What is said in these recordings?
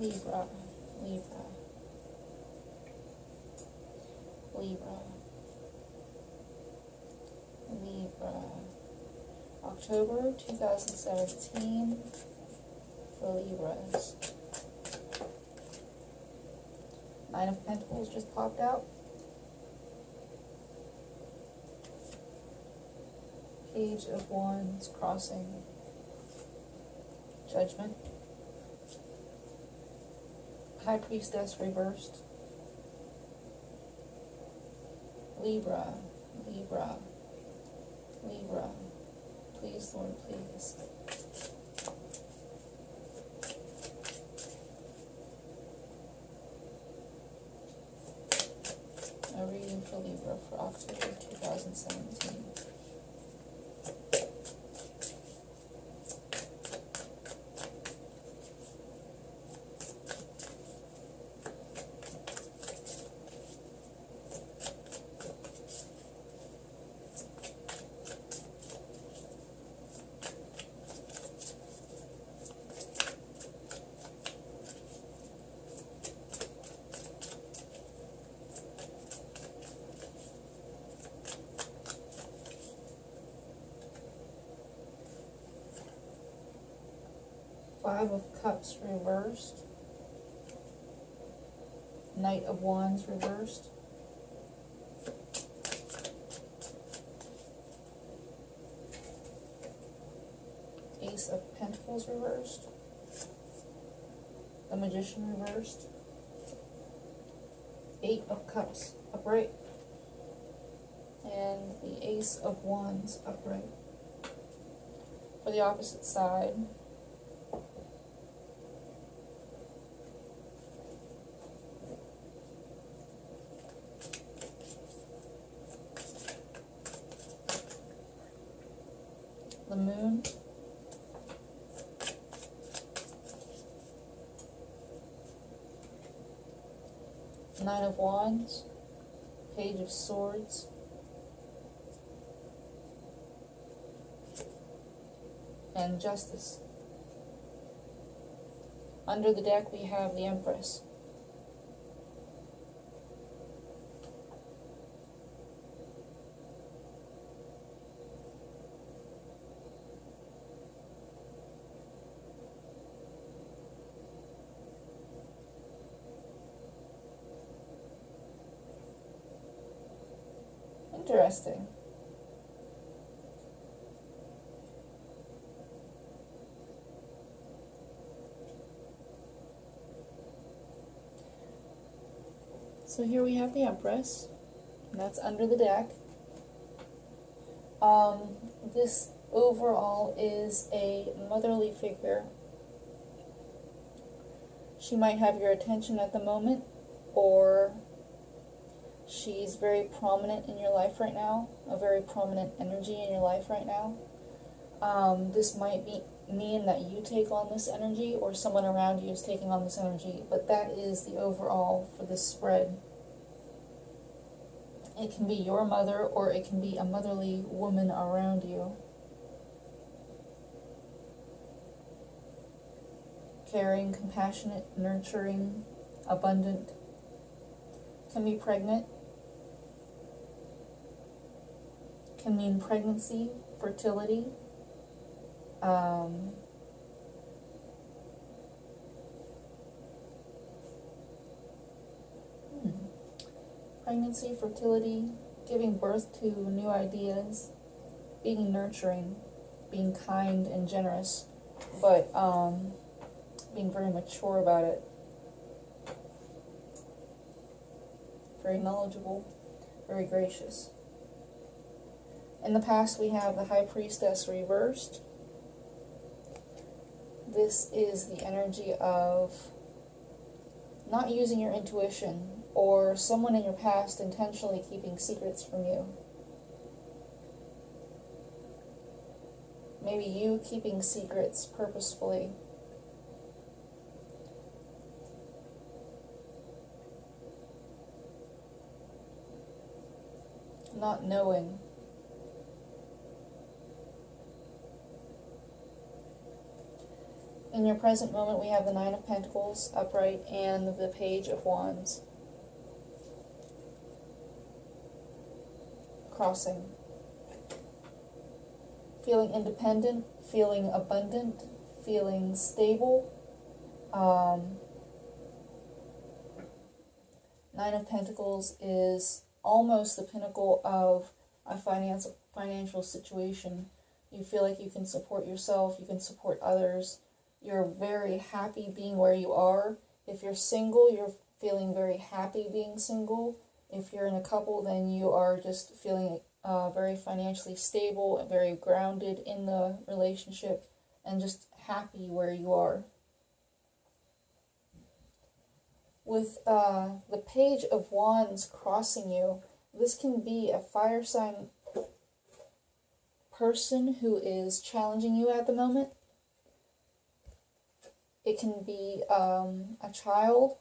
Libra, Libra, Libra, Libra. October 2017 for Libras. Nine of Pentacles just popped out. Page of Wands crossing. Judgment. High Priestess reversed. Libra, Libra, Libra. Please, Lord, please. A reading for Libra for October 2017. Five of Cups reversed. Knight of Wands reversed. Ace of Pentacles reversed. The Magician reversed. Eight of Cups upright. And the Ace of Wands upright. For the opposite side, the Moon, Nine of Wands, Page of Swords, and Justice. Under the deck we have the Empress. Interesting. So here we have the Empress, and that's under the deck. This overall is a motherly figure. She might have your attention at the moment, or she's very prominent in your life right now, a very prominent energy in your life right now. This might mean that you take on this energy, or someone around you is taking on this energy, but that is the overall for this spread. It can be your mother, or it can be a motherly woman around you. Caring, compassionate, nurturing, abundant. Can be pregnant. Can mean pregnancy, fertility. Pregnancy, fertility, giving birth to new ideas, being nurturing, being kind and generous, but being very mature about it. Very knowledgeable, very gracious. In the past we have the High Priestess reversed. This is the energy of not using your intuition, or someone in your past intentionally keeping secrets from you. Maybe you keeping secrets purposefully. Not knowing. In your present moment, we have the Nine of Pentacles upright and the Page of Wands crossing. Feeling independent, feeling abundant, feeling stable. Nine of Pentacles is almost the pinnacle of a financial situation. You feel like you can support yourself, you can support others. You're very happy being where you are. If you're single, you're feeling very happy being single. If you're in a couple, then you are just feeling very financially stable and very grounded in the relationship and just happy where you are. With the Page of Wands crossing you, this can be a fire sign person who is challenging you at the moment. It can be a child,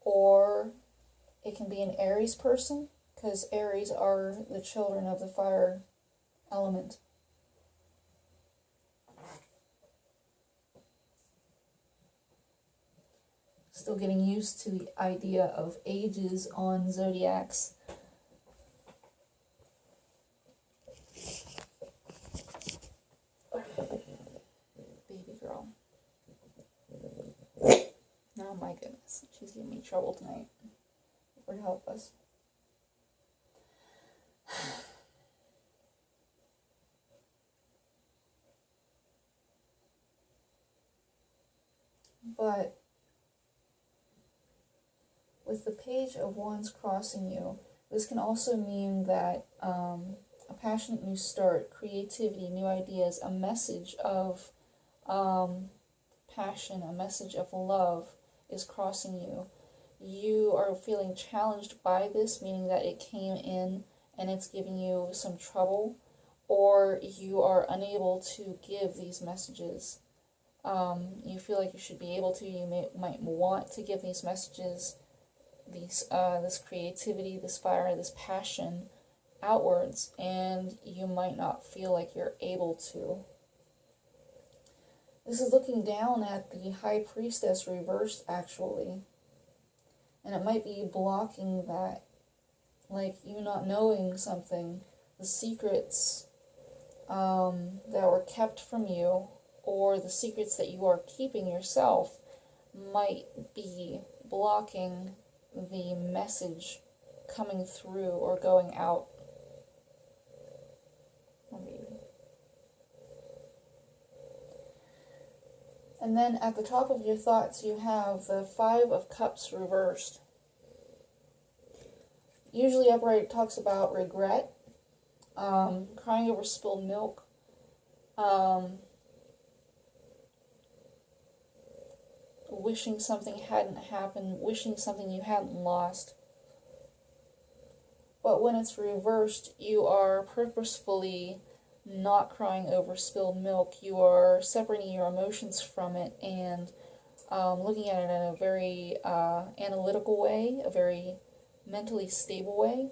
or it can be an Aries person, because Aries are the children of the fire element. Still getting used to the idea of ages on zodiacs. Baby girl. Oh my goodness, she's giving me trouble tonight. Lord help us. But with the Page of Wands crossing you, this can also mean that a passionate new start, creativity, new ideas, a message of passion, a message of love is crossing you. You are feeling challenged by this, meaning that it came in and it's giving you some trouble, or you are unable to give these messages. You feel like you should be able to, you might want to give these messages, this creativity, this fire, this passion outwards, and you might not feel like you're able to. This is looking down at the High Priestess reversed, actually. And it might be blocking that, like you not knowing something, the secrets that were kept from you, or the secrets that you are keeping yourself, might be blocking the message coming through or going out. Oh, baby. And then at the top of your thoughts, you have the Five of Cups reversed. Usually upright talks about regret, crying over spilled milk, wishing something hadn't happened, wishing something you hadn't lost. But when it's reversed, you are purposefully not crying over spilled milk. You are separating your emotions from it and looking at it in a very analytical way, a very mentally stable way.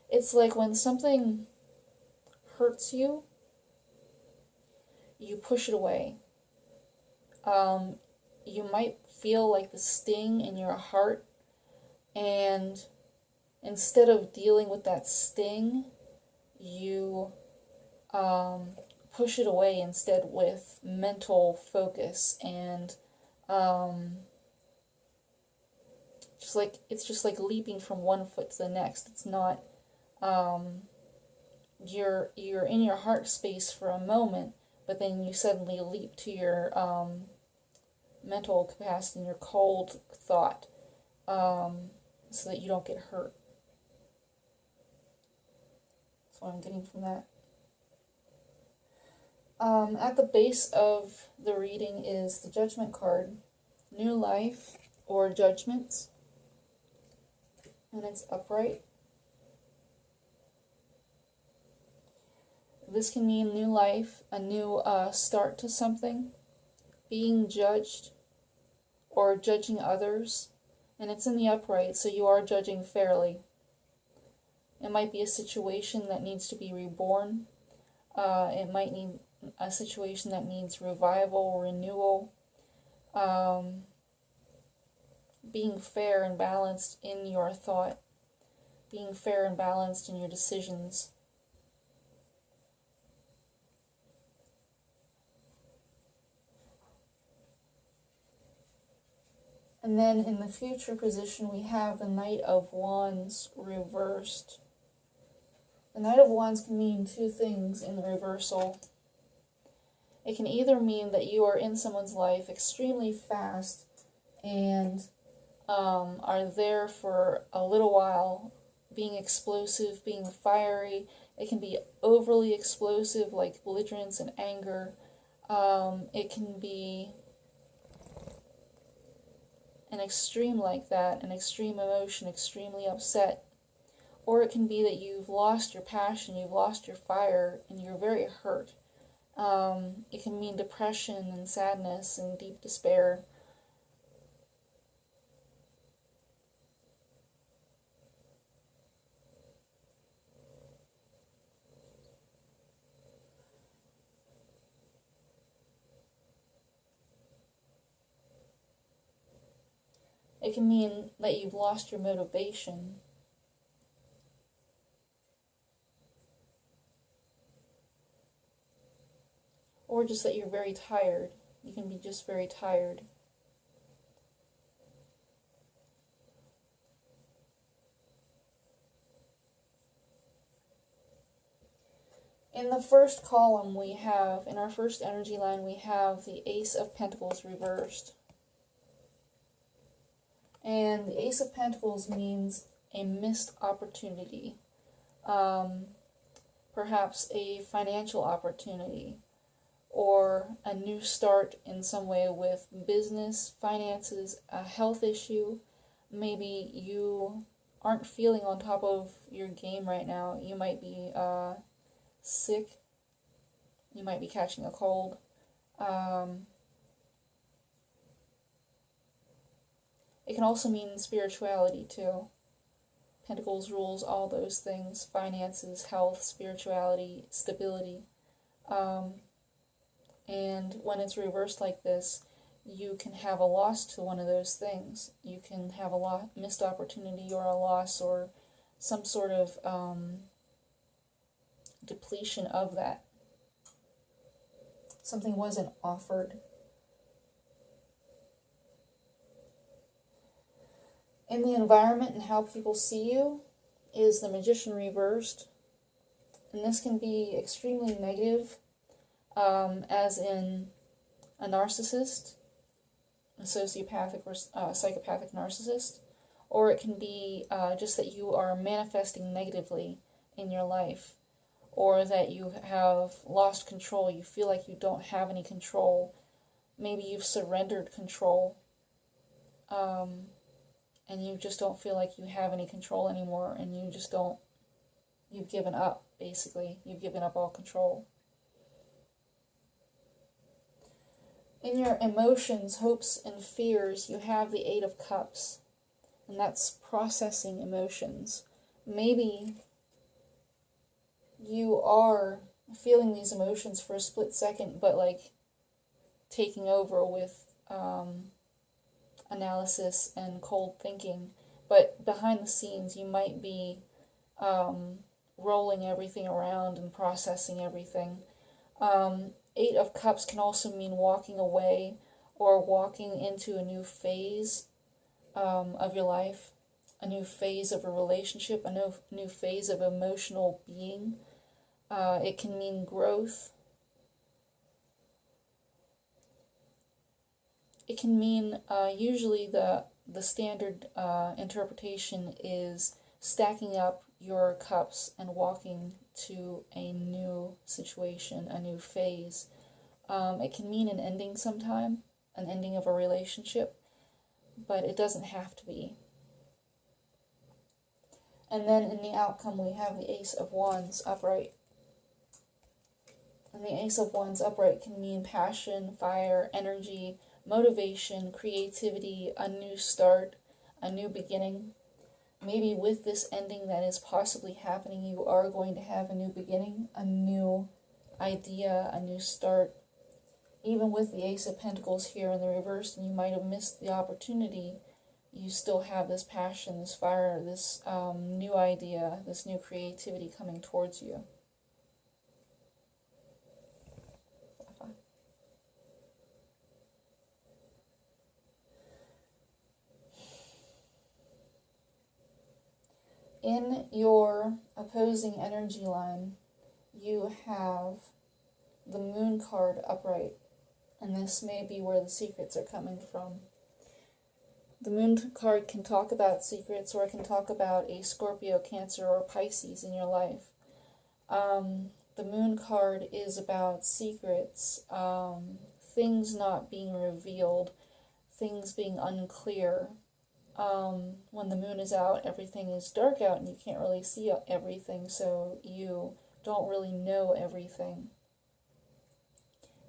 It's like when something hurts you, you push it away. You might feel like the sting in your heart, and instead of dealing with that sting, you push it away instead with mental focus and it's just like leaping from one foot to the next. It's not you're in your heart space for a moment, but then you suddenly leap to your mental capacity and your cold thought, so that you don't get hurt. That's what I'm getting from that. At the base of the reading is the Judgment card, New Life or Judgments, and it's upright. This can mean new life, a new start to something, being judged, or judging others, and it's in the upright, so you are judging fairly. It might be a situation that needs to be reborn. It might a situation that means revival, renewal, being fair and balanced in your thought, being fair and balanced in your decisions. And then in the future position, we have the Knight of Wands reversed. The Knight of Wands can mean two things in the reversal. It can either mean that you are in someone's life extremely fast and are there for a little while, being explosive, being fiery. It can be overly explosive, like belligerence and anger. It can be an extreme like that, an extreme emotion, extremely upset. Or it can be that you've lost your passion, you've lost your fire, and you're very hurt. It can mean depression and sadness and deep despair. It can mean that you've lost your motivation. Or just that you're very tired. You can be just very tired. In the first column we have, in our first energy line, we have the Ace of Pentacles reversed. And the Ace of Pentacles means a missed opportunity. Perhaps a financial opportunity, or a new start in some way with business, finances, a health issue. Maybe you aren't feeling on top of your game right now. You might be sick. You might be catching a cold. It can also mean spirituality too. Pentacles rules all those things: finances, health, spirituality, stability. And when it's reversed like this, you can have a loss to one of those things. You can have a missed opportunity or a loss or some sort of depletion of that. Something wasn't offered. In the environment and how people see you is the Magician reversed. And this can be extremely negative, as in a narcissist, a sociopathic or psychopathic narcissist, or it can be just that you are manifesting negatively in your life, or that you have lost control. You feel like you don't have any control. Maybe you've surrendered control, and you just don't feel like you have any control anymore, and you've given up, basically. You've given up all control. In your emotions, hopes, and fears, you have the Eight of Cups, and that's processing emotions. Maybe you are feeling these emotions for a split second, but like taking over with analysis and cold thinking. But behind the scenes, you might be rolling everything around and processing everything. Eight of Cups can also mean walking away or walking into a new phase of your life, a new phase of a relationship, a new phase of emotional being. It can mean growth. It can mean, usually the standard interpretation is stacking up your cups and walking to a new situation, a new phase. It can mean an ending sometime, an ending of a relationship, but it doesn't have to be. And then in the outcome we have the Ace of Wands upright. And the Ace of Wands upright can mean passion, fire, energy, motivation, creativity, a new start, a new beginning. Maybe with this ending that is possibly happening, you are going to have a new beginning, a new idea, a new start. Even with the Ace of Pentacles here in the reverse, and you might have missed the opportunity, you still have this passion, this fire, this new idea, this new creativity coming towards you. In your opposing energy line, you have the Moon card upright, and this may be where the secrets are coming from. The Moon card can talk about secrets, or it can talk about a Scorpio, Cancer, or Pisces in your life. The Moon card is about secrets, things not being revealed, things being unclear. When the moon is out, everything is dark out and you can't really see everything, so you don't really know everything.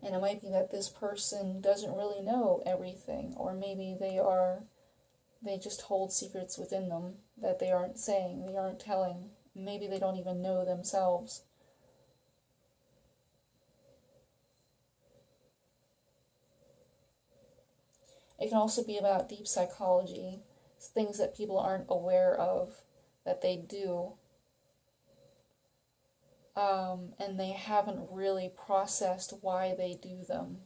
And it might be that this person doesn't really know everything, or maybe they just hold secrets within them that they aren't saying, they aren't telling. Maybe they don't even know themselves. It can also be about deep psychology, things that people aren't aware of, that they do. And they haven't really processed why they do them.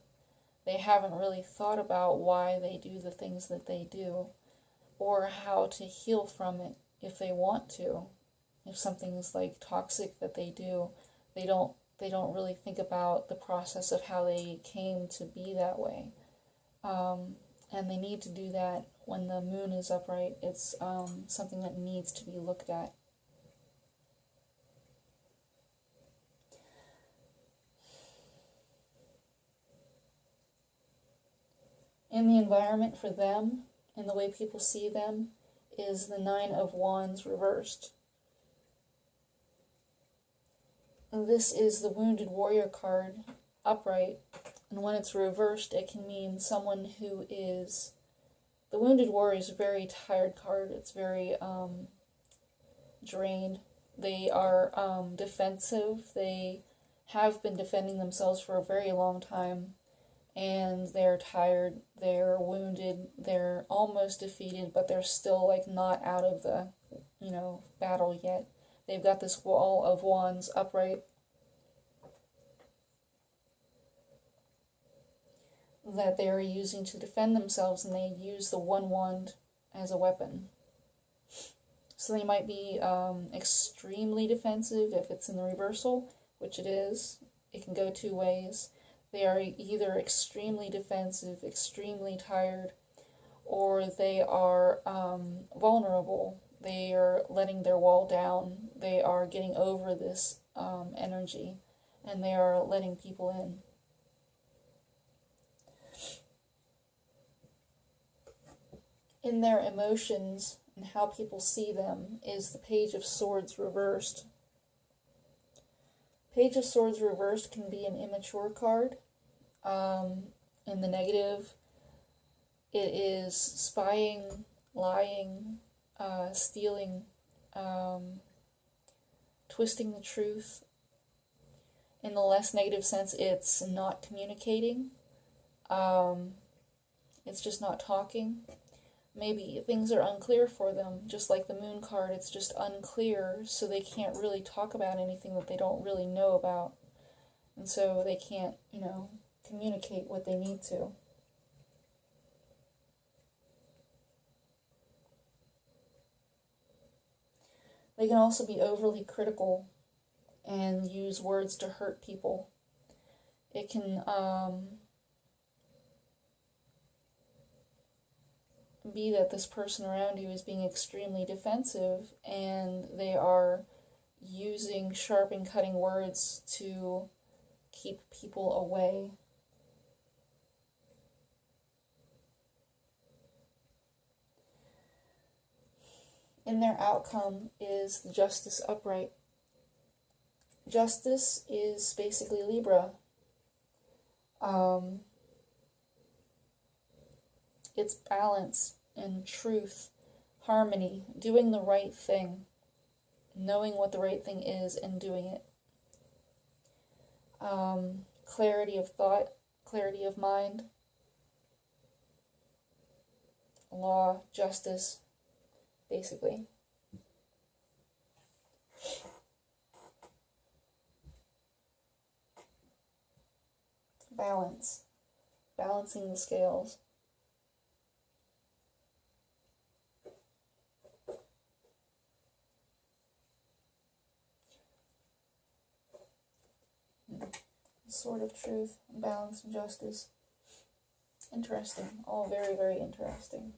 They haven't really thought about why they do the things that they do, or how to heal from it if they want to. If something's like toxic that they do, they don't really think about the process of how they came to be that way. And they need to do that when the moon is upright. It's something that needs to be looked at. In the environment for them, and the way people see them, is the Nine of Wands reversed. And this is the Wounded Warrior card upright. And when it's reversed, it can mean someone who is... The Wounded Warrior is a very tired card. It's very drained. They are defensive. They have been defending themselves for a very long time. And they're tired, they're wounded, they're almost defeated, but they're still like not out of the, battle yet. They've got this Wall of Wands upright that they are using to defend themselves, and they use the one wand as a weapon. So they might be extremely defensive if it's in the reversal, which it is. It can go two ways. They are either extremely defensive, extremely tired, or they are vulnerable. They are letting their wall down. They are getting over this energy, and they are letting people in. In their emotions and how people see them is the Page of Swords reversed. Page of Swords reversed can be an immature card. In the negative, it is spying, lying, stealing, twisting the truth. In the less negative sense, it's not communicating. It's just not talking. Maybe things are unclear for them, just like the Moon card. It's just unclear, so they can't really talk about anything that they don't really know about. And so they can't, communicate what they need to. They can also be overly critical and use words to hurt people. It can be that this person around you is being extremely defensive, and they are using sharp and cutting words to keep people away. In their outcome is the Justice upright. Justice is basically Libra. It's balance and truth, harmony, doing the right thing, knowing what the right thing is and doing it. clarity of thought, clarity of mind, law, justice, basically. Balance. Balancing the scales. Sword of truth, balance, and justice. Interesting. All very, very interesting.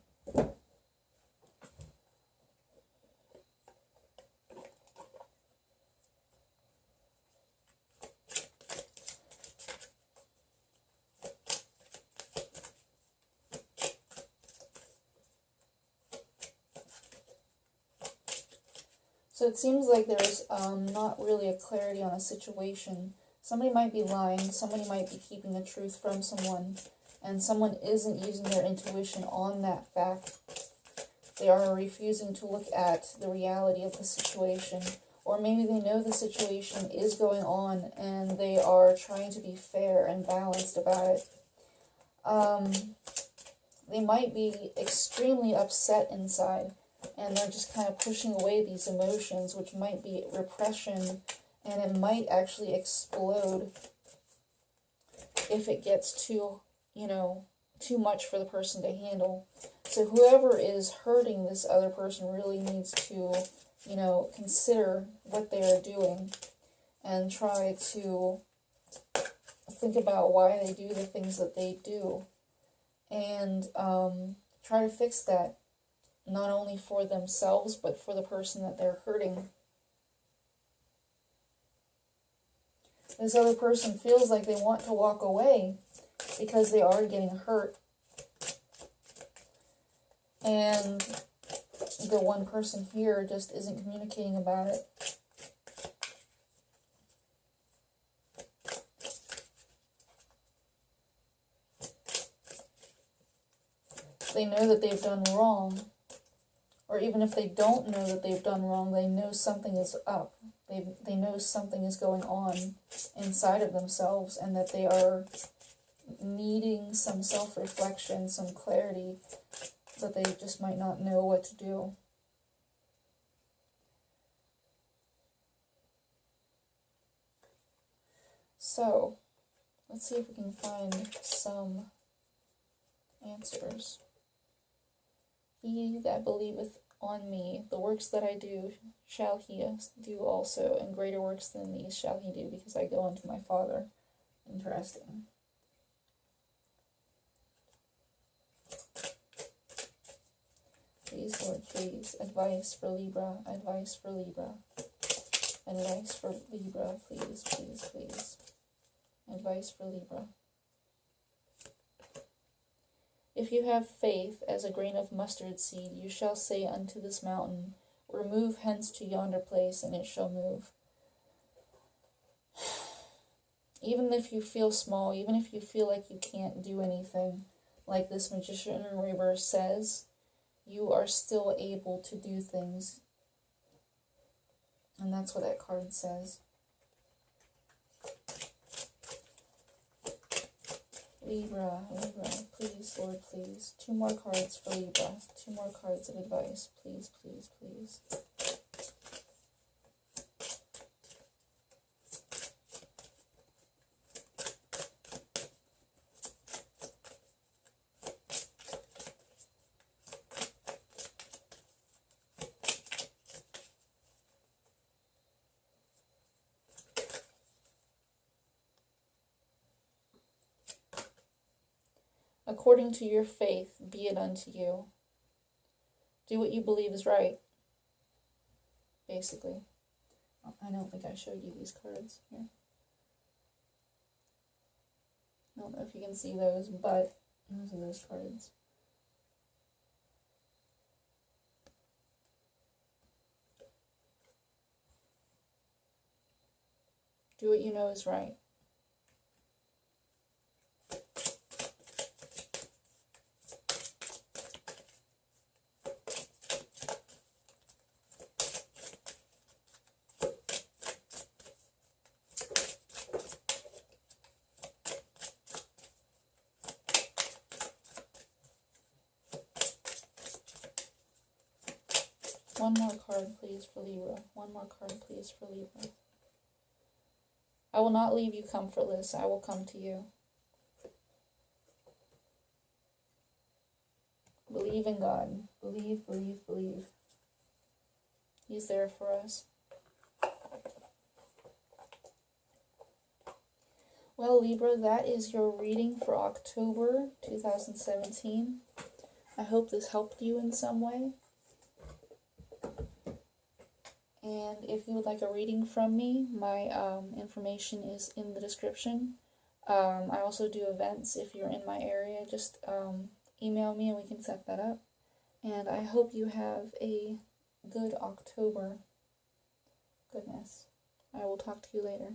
So it seems like there's not really a clarity on a situation. Somebody might be lying, somebody might be keeping the truth from someone, and someone isn't using their intuition on that fact. They are refusing to look at the reality of the situation, or maybe they know the situation is going on and they are trying to be fair and balanced about it. They might be extremely upset inside, and they're just kind of pushing away these emotions, which might be repression, and it might actually explode if it gets too, too much for the person to handle. So whoever is hurting this other person really needs to, consider what they are doing and try to think about why they do the things that they do, and try to fix that, not only for themselves, but for the person that they're hurting. This other person feels like they want to walk away because they are getting hurt. And the one person here just isn't communicating about it. They know that they've done wrong. Or even if they don't know that they've done wrong, they know something is up. They know something is going on inside of themselves, and that they are needing some self-reflection, some clarity, but they just might not know what to do. So, let's see if we can find some answers. He that believeth on me, the works that I do, shall he do also, and greater works than these shall he do, because I go unto my Father. Interesting. Please, Lord, please. Advice for Libra, advice for Libra. Advice for Libra, please, please, please. Advice for Libra. If you have faith as a grain of mustard seed, you shall say unto this mountain, remove hence to yonder place, and it shall move. Even if you feel small, even if you feel like you can't do anything, like this magician Libra says, you are still able to do things. And that's what that card says. Libra, please, Lord, please. 2 more cards for Libra. 2 more cards of advice. Please, please, please. According to your faith, be it unto you. Do what you believe is right. Basically. I don't think I showed you these cards here. I don't know if you can see those, but those are those cards. Do what you know is right. One more card, please, for Libra. One more card, please, for Libra. I will not leave you comfortless. I will come to you. Believe in God. Believe, believe, believe. He's there for us. Well, Libra, that is your reading for October 2017. I hope this helped you in some way. And if you would like a reading from me, my information is in the description. I also do events. If you're in my area, just email me and we can set that up. And I hope you have a good October. Goodness. I will talk to you later.